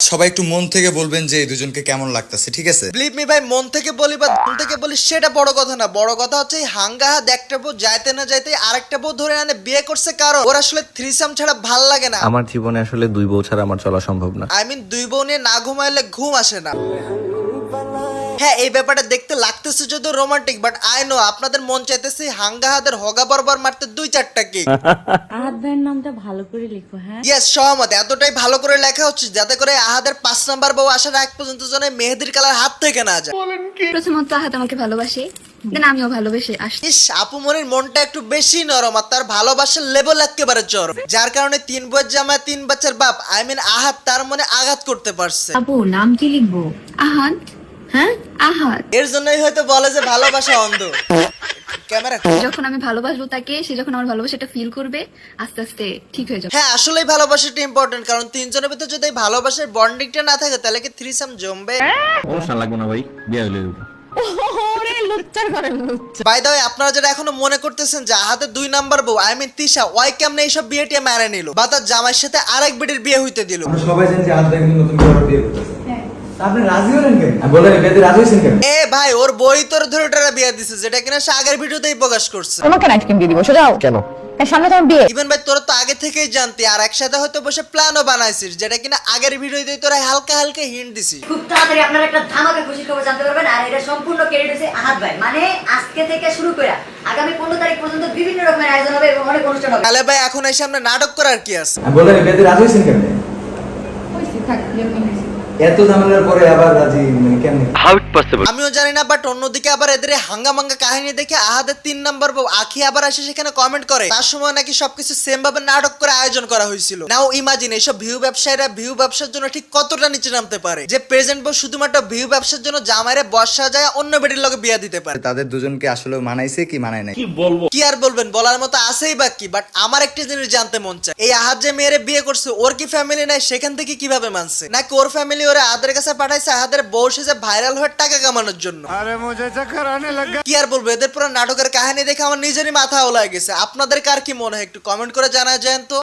সবাই একটু মন থেকে বলবেন যে এই দুজনকে কেমন লাগতেছে, ঠিক আছে? বিলিভ মি ভাই, মন থেকে বলি বা মন থেকে বলি সেটা বড় কথা না। বড় কথা হচ্ছে এই হাঙ্গাহাত একটা বউ যাইতে না যাইতে আরেকটা বউ ধরে আনে বিয়ে করছে, কারণ ওর আসলে থ্রিসাম ছাড়া ভাল লাগে না। আমার জীবনে আসলে দুই বউ ছাড়া আমার চলা সম্ভব না। আই মিন দুই বউ নিয়ে না ঘুমাইলে ঘুম আসে না। হ্যাঁ, এই ব্যাপারটা দেখতে লাগতেছে যদিও রোমান্টিক, বাট আই নো আপনাদের মন চাইতেছে হাঙ্গাহাদের হগা বরবার মারতে 2-4টা কেক। আহাদ ভাইয়ের নামটা ভালো করে লিখো, হ্যাঁ? ইয়েস, সহমত। এতটাই ভালো করে লেখা হচ্ছে যাতে করে আহাদের 5 নাম্বার বউ আসার আগ পর্যন্ত যেন এই মেহেদির কালার হাত থেকে না যায়। প্রথমত আহাত আমাকে ভালোবাসে, দেন আমিও ভালোবেসে আসি। ইস, আপু মনির মনটা একটু বেশি নরম আর তার ভালোবাসার লেভেল একেবারে চরম, যার কারণে 3 বউয়ের জামাই 3 বাচ্চার বাপ আই মিন আহাদ তার মনে আঘাত করতে পারছে। আপু নাম কি লিখবো? আহাত, হ্যাঁ, আহাত। এর জন্যই হয়তো বলে যে ভালোবাসা অন্ধ। ক্যামেরা। যখন আমি ভালোবাসবো তাকে, সে যখন আমার ভালোবাসাটা ফিল করবে, আস্তে আস্তে ঠিক হয়ে যাবে। হ্যাঁ, আসলেই ভালোবাসাটা ইম্পর্টেন্ট, কারণ তিনজনের ভিতরে যদি এই ভালোবাসার বন্ডিংটা না থাকে তাহলে কি থ্রিসাম জমবে? অনুষ্ঠান লাগবো না ভাই, বিয়ে হইলে ওরে লুচ্চার ঘরে লুচ্চা। বাই দ্য ওয়ে, আপনারা যারা এখনো মনে করতেছেন যে আহাদের 2 নাম্বার বউ আই মিন তিশা ওই কেমনে এইসব বিয়ে টিয়ে মেরে নিল বা তার জামাইয়ের সাথে আরেক বেটির বিয়ে হইতে দিল। আমরা সবাই জানি যে আলাদা কিন্তু নতুন করে বিয়ে করতেছে। আপনি রাজি হলেন কেন? আমি বললাম বিয়েতে রাজি হয়েছেন কেন? এ ভাই, ওর বই তোর ধরে টারা বিয়ে দিছে, যেটা কিনা সে আগের ভিডিওতেই প্রকাশ করছে। তোমাকে আইসক্রিম দিয়ে দিব, সোজাও কেন? সামনে তোমার বিয়ে। ইভেন ভাই, তোরা তো আগে থেকেই জানতি আর একসাথে হয়তো বসে প্ল্যানও বানাইছিস, যেটা কিনা আগের ভিডিওতে তোরা হালকা হালকা হিন্ট দিছিস। খুব তাড়াতাড়ি আপনারা একটা ধামাকা খুশি খবর জানতে পারবেন। আর এটা সম্পূর্ণ ক্রেডিট হচ্ছে আহাদ ভাই। মানে আজকে থেকে শুরু করে আগামী 15 তারিখ পর্যন্ত বিভিন্ন রকমের আয়োজন হবে এবং অনেক অনুষ্ঠান হবে। তাহলে ভাই এখন এসে আমরা নাটক করার কি আছে? আমি বললাম বিয়েতে রাজি হয়েছেন কেন? এত ঝামেলার পরে আবার রাজি মানে কেমনে? আমিও জানি না, বাট অন্যদিকে আবার এদের এই হাঙ্গামাঙ্গা কাহিনী দেখে আহাদের 3 নাম্বার বউ আখি আবার এসে সেখানে কমেন্ট করে তার সময় নাকি সবকিছু সেম ভাবে নাটক করে আয়োজন করা হয়েছিল। নাও ইমাজিন এইসব ভিউ ব্যবসায়ীরা ভিউ ব্যবসার জন্য ঠিক কতটা নিচে নামতে পারে, যে প্রেজেন্ট বউ শুধুমাত্র ভিউ ব্যবসার জন্য জামাইরে বর্ষা যায় অন্য বেটির লগে বিয়ে দিতে পারে। তাদের দুজনকে আসলে মানাইছে কি মানায় নাই? কি আর বলবেন, বলার মতো আছেই বা কি। বাট আমার একটা জিনিস জানতে মন চায়, এই আহাদ যে মেয়েরে বিয়ে করছে ওর কি ফ্যামিলি নাই? সেখান থেকে কিভাবে মানছে? নাকি ওর ফ্যামিলি ওরে আহাদের কাছে পাঠাইছে আহাদের বউ সেজে ভাইরাল হয়ে টাকা কামানোর জন্য? কি আর বলবো, এদের পুরো নাটকের কাহিনী দেখে আমার নিজেরই মাথা ওলাই গেছে। আপনাদের কার কি মনে হয় একটু কমেন্ট করে জানা যায় তো।